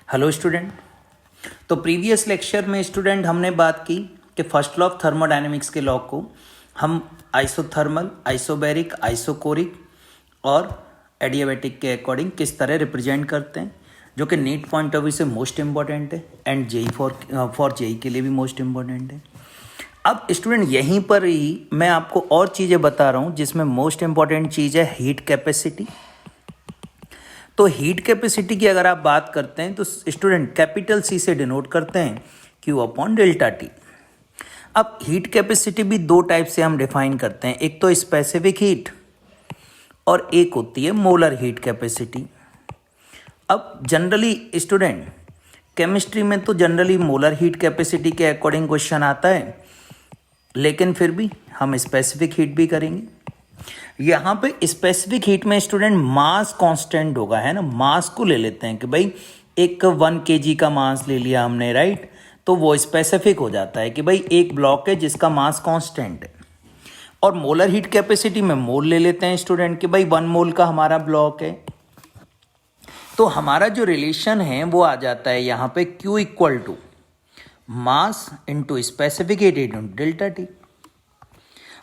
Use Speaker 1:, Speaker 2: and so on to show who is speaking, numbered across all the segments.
Speaker 1: Hello student. तो previous lecture में student हमने बात की कि फर्स्ट लॉ ऑफ थर्मोडायनेमिक्स के लॉ को हम आइसोथर्मल, आइसोबैरिक, आइसोकोरिक और एडियाबैटिक के अकॉर्डिंग किस तरह रिप्रेजेंट करते हैं, जो कि नीट पॉइंट ऑफ व्यू से मोस्ट इंपॉर्टेंट है एंड जेई फॉर जेई के लिए भी मोस्ट इंपॉर्टेंट है। अब स्टूडेंट यहीं पर ही मैं आपको और चीज़ें बता रहा हूँ जिसमें मोस्ट इंपॉर्टेंट चीज़ है हीट कैपेसिटी। तो हीट कैपेसिटी की अगर आप बात करते हैं तो स्टूडेंट कैपिटल सी से डिनोट करते हैं Q अपॉन डेल्टा टी। अब हीट कैपेसिटी भी दो टाइप से हम डिफाइन करते हैं, एक तो स्पेसिफिक हीट और एक होती है मोलर हीट कैपेसिटी। अब जनरली स्टूडेंट केमिस्ट्री में तो जनरली मोलर हीट कैपेसिटी के अकॉर्डिंग क्वेश्चन आता है, लेकिन फिर भी हम स्पेसिफिक हीट भी करेंगे। यहाँ पे स्पेसिफिक हीट में स्टूडेंट मास कांस्टेंट होगा, है ना। मास को ले लेते हैं कि भाई एक 1 kg का मास ले लिया हमने, राइट। तो वो स्पेसिफिक हो जाता है कि भाई एक ब्लॉक है जिसका मास कांस्टेंट है। और मोलर हीट कैपेसिटी में मोल ले लेते हैं स्टूडेंट कि भाई 1 मोल का हमारा ब्लॉक है। तो हमारा जो रिलेशन है वो आ जाता है यहाँ पे Q equal to mass into specific heat into delta T.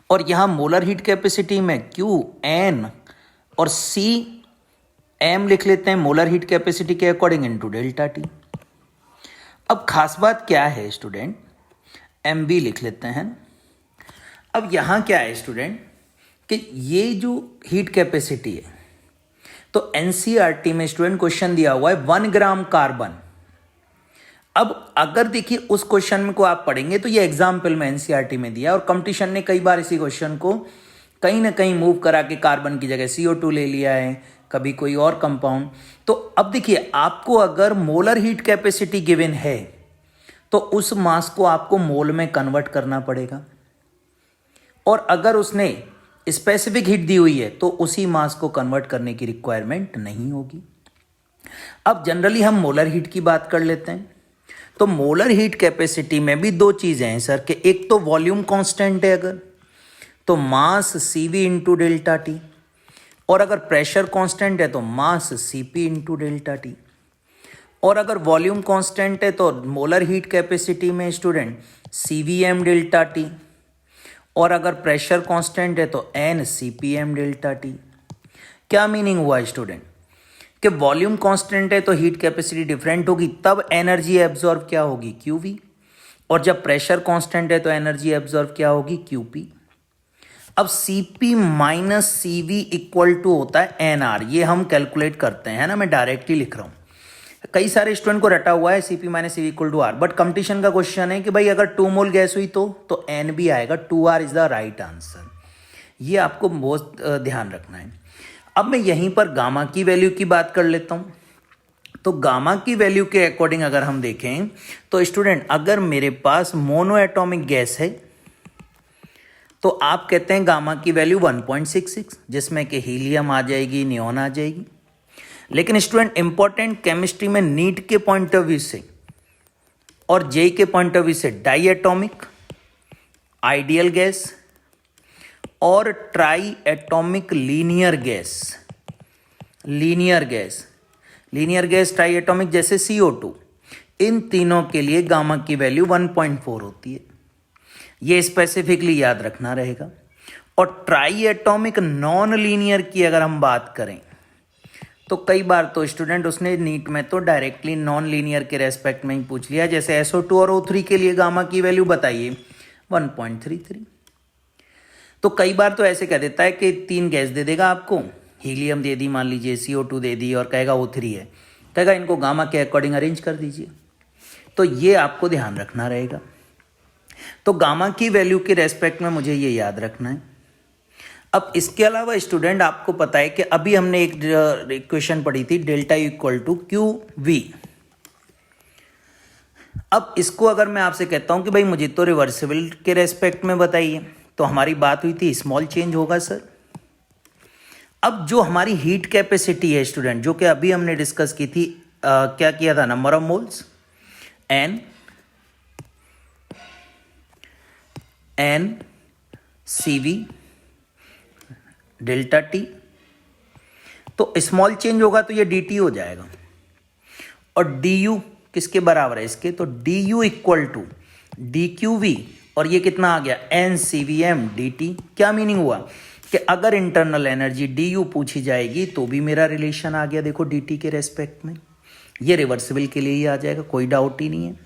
Speaker 1: और यहाँ मोलर हीट कैपेसिटी में Q N और C M लिख लेते हैं मोलर हीट कैपेसिटी के अकॉर्डिंग इनटू डेल्टा टी। अब खास बात क्या है स्टूडेंट, MB लिख लेते हैं। अब यहाँ क्या है स्टूडेंट कि ये जो हीट कैपेसिटी है तो NCERT में स्टूडेंट क्वेश्चन दिया हुआ है 1 ग्राम कार्बन। अब अगर देखिए उस क्वेश्चन को आप पढ़ेंगे तो ये एग्जाम्पल में एनसीईआरटी में दिया और कंपटीशन ने कई बार इसी क्वेश्चन को कहीं ना कहीं मूव करा के कार्बन की जगह CO2 ले लिया है, कभी कोई और कंपाउंड। तो अब देखिए आपको अगर मोलर हीट कैपेसिटी गिवन है तो उस मास को आपको मोल में कन्वर्ट करना पड़ेगा, और अगर उसने स्पेसिफिक हीट दी हुई है तो उसी मास को कन्वर्ट करने की रिक्वायरमेंट नहीं होगी। अब जनरली हम मोलर हीट की बात कर लेते हैं। तो मोलर हीट कैपेसिटी में भी दो चीजें हैं सर, कि एक तो वॉल्यूम कांस्टेंट है अगर तो मास CV इंटू डेल्टा टी, और अगर प्रेशर कांस्टेंट है तो मास CP इंटू डेल्टा टी। और अगर वॉल्यूम कांस्टेंट है तो मोलर हीट कैपेसिटी में स्टूडेंट CVm डेल्टा टी, और अगर प्रेशर कांस्टेंट है तो NCPm डेल्टा टी। क्या मीनिंग हुआ स्टूडेंट कि वॉल्यूम कांस्टेंट है तो हीट कैपेसिटी डिफरेंट होगी, तब एनर्जी एब्जॉर्ब क्या होगी QV, और जब प्रेशर कांस्टेंट है तो एनर्जी एब्जॉर्ब क्या होगी QP। अब CP minus CV equal to होता है NR, ये हम कैलकुलेट करते हैं, है ना। मैं डायरेक्टली लिख रहा हूं, कई सारे स्टूडेंट को रटा हुआ है CP minus CV equal to R, but competition का क्वेश्चन है कि भाई अगर 2 मोल गैस हुई तो N भी आएगा, 2R is the right answer. ये आपको बहुत ध्यान रखना है। अब मैं यहीं पर गामा की वैल्यू की बात कर लेता हूं। तो गामा की वैल्यू के अकॉर्डिंग अगर हम देखें तो स्टूडेंट अगर मेरे पास मोनो एटॉमिक गैस है तो आप कहते हैं गामा की वैल्यू 1.66, जिसमें कि हीलियम आ जाएगी, नियॉन आ जाएगी। लेकिन स्टूडेंट इंपॉर्टेंट केमिस्ट्री में नीट के पॉइंट ऑफ व्यू से और जेई के पॉइंट ऑफ व्यू से डाई एटॉमिक, आइडियल गैस और try atomic linear gas try atomic जैसे CO2, इन तीनों के लिए गामा की वैल्यू 1.4 होती है। ये स्पेसिफिकली याद रखना रहेगा। और ट्राई एटॉमिक नॉन लीनियर की अगर हम बात करें तो कई बार तो स्टूडेंट उसने नीट में तो डायरेक्टली नॉन लीनियर के रेस्पेक्ट में ही पूछ लिया, जैसे SO2 और O3 के लिए गामा की वैल्यू बताइए 1.33। तो कई बार तो ऐसे कह देता है कि 3 गैस दे देगा आपको, हीलियम दे दी, मान लीजिए CO2 दे दी, और कहेगा O3 है, कहेगा इनको गामा के अकॉर्डिंग अरेंज कर दीजिए। तो ये आपको ध्यान रखना रहेगा। तो गामा की वैल्यू के रेस्पेक्ट में मुझे ये याद रखना है। अब इसके अलावा स्टूडेंट आपको पता है कि अभी हमने एक इक्वेशन पढ़ी थी डेल्टा इक्वल टू QV। अब इसको अगर मैं आपसे कहता हूं कि भाई मुझे तो रिवर्सिबल के रेस्पेक्ट में बताइए, तो हमारी बात हुई थी स्मॉल चेंज होगा सर। अब जो हमारी हीट कैपेसिटी है स्टूडेंट, जो कि अभी हमने डिस्कस की थी, क्या किया था, number of moles N CV delta T. तो स्मॉल चेंज होगा तो ये DT हो जाएगा, और डी यू किसके बराबर है इसके, तो d you equal to d q v, और ये कितना आ गया n c v m d t. क्या मीनिंग हुआ कि अगर इंटरनल एनर्जी डी यू पूछी जाएगी तो भी मेरा रिलेशन आ गया, देखो डी टी के रेस्पेक्ट में, ये रिवर्सिबल के लिए ही आ जाएगा, कोई डाउट ही नहीं है।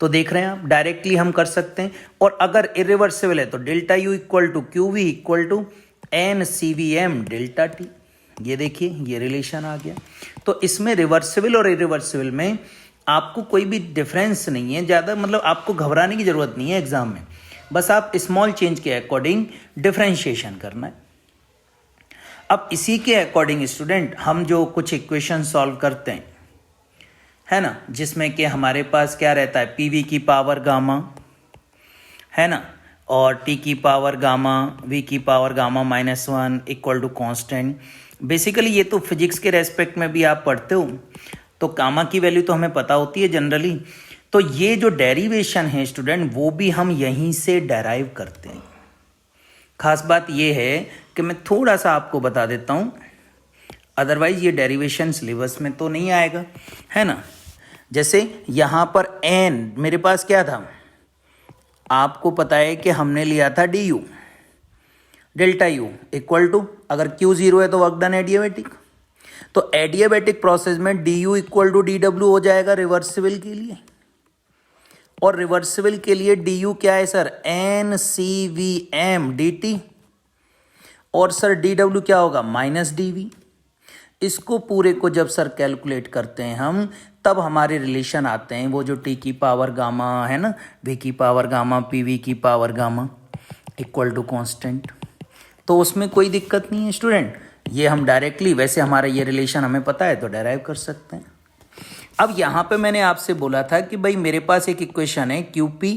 Speaker 1: तो देख रहे हैं आप, डायरेक्टली हम कर सकते हैं। और अगर इरिवर्सिबल है तो delta you equal to q v equal to n c v m delta t, ये देखिए ये रिलेशन आ गया। तो इसमें रिवर्सिबल और इरिवर्सिबल में आपको कोई भी डिफरेंस नहीं है ज़्यादा, मतलब आपको घबराने की ज़रूरत नहीं है एग्जाम में, बस आप स्मॉल चेंज के अकॉर्डिंग डिफरेंशिएशन करना है। अब इसी के अकॉर्डिंग स्टूडेंट हम जो कुछ इक्वेशन सॉल्व करते हैं, है ना, जिसमें कि हमारे पास क्या रहता है, पी वी की पावर गामा, है ना, और टी की पावर गामा, वी की power gamma -1 equal to constant. Basically ये तो फिजिक्स के रेस्पेक्ट में भी आप पढ़ते हो, तो गामा की वैल्यू तो हमें पता होती है जनरली। तो ये जो डेरिवेशन है स्टूडेंट, वो भी हम यहीं से डेराइव करते हैं। खास बात ये है कि मैं थोड़ा सा आपको बता देता हूँ, अदरवाइज ये डेरिवेशन सिलेबस में तो नहीं आएगा, है ना। जैसे यहाँ पर एन मेरे पास क्या था, आपको पता है कि हमने लिया था d U delta you equal to, अगर क्यू 0 है तो वर्क डन एडियाबैटिक, तो एडियाबैटिक प्रोसेस में d you equal to d W हो जाएगा रिवर्सिबल के लिए, और रिवर्सिबल के लिए डी यू क्या है sir, n c v m d t, और सर डी डब्ल्यू क्या होगा माइनस डी वी। इसको पूरे को जब सर कैलकुलेट करते हैं हम, तब हमारे रिलेशन आते हैं वो जो टी की पावर गामा है ना, वी की पावर गामा, पी वी की power gamma equal to constant. तो उसमें कोई दिक्कत नहीं है स्टूडेंट, ये हम डायरेक्टली, वैसे हमारा ये रिलेशन हमें पता है तो डेराइव कर सकते हैं। अब यहाँ पे मैंने आपसे बोला था कि भाई मेरे पास एक इक्वेशन है q p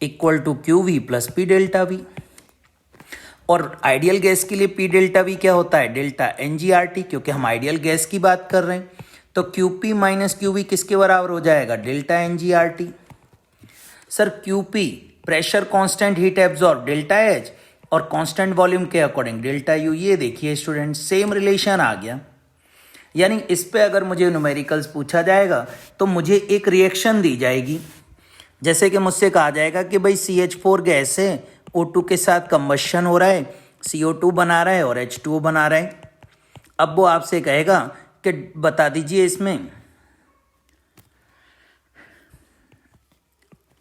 Speaker 1: equal to q v plus p delta v, और आइडियल गैस के लिए पी डेल्टा वी क्या होता है, delta n g r t, क्योंकि हम आइडियल गैस की बात कर रहे हैं। तो q p minus q v किसके बराबर हो जाएगा, delta n g r t. Sir q p pressure constant heat absorb delta h, और कांस्टेंट वॉल्यूम के अकॉर्डिंग डेल्टा यू। ये देखिए स्टूडेंट सेम रिलेशन आ गया, यानी इस पे अगर मुझे न्यूमेरिकल्स पूछा जाएगा तो मुझे एक रिएक्शन दी जाएगी, जैसे कि मुझसे कहा जाएगा कि भाई CH4 गैस है, O2 के साथ कंबशन हो रहा है, CO2 बना रहा है और H2O बना रहा है। अब वो आपसे कहेगा कि बता दीजिए इसमें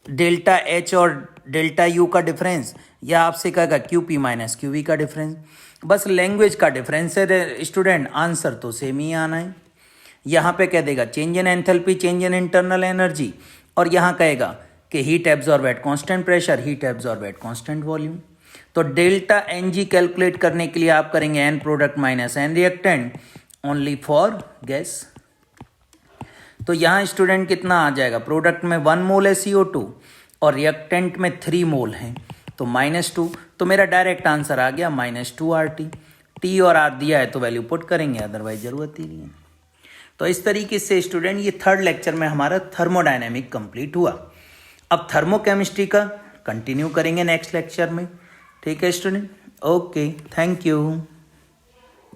Speaker 1: डेल्टा एच और डेल्टा यू का डिफरेंस, या आपसे कहेगा q p minus q v का डिफरेंस। बस लैंग्वेज का डिफरेंस है स्टूडेंट, आंसर तो सेम ही आना है। यहाँ पे कह देगा change in enthalpy, change in internal energy, और यहाँ कहेगा कि heat absorb at constant pressure, heat absorb at constant volume. तो डेल्टा एन जी कैलकुलेट करने के लिए आप करेंगे n product minus n reactant only for gas. तो यहाँ स्टूडेंट कितना आ जाएगा, प्रोडक्ट में 1 मोल है CO2 और रिएक्टेंट में 3 मोल है, तो -2। तो मेरा डायरेक्ट आंसर आ गया -2 RT। टी और आर दिया है तो वैल्यू पुट करेंगे, अदरवाइज ज़रूरत ही नहीं है। तो इस तरीके से स्टूडेंट ये 3rd लेक्चर में हमारा थर्मोडायनेमिक कंप्लीट हुआ। अब थर्मोकेमिस्ट्री का कंटिन्यू करेंगे नेक्स्ट लेक्चर में, ठीक है स्टूडेंट। Okay, thank you.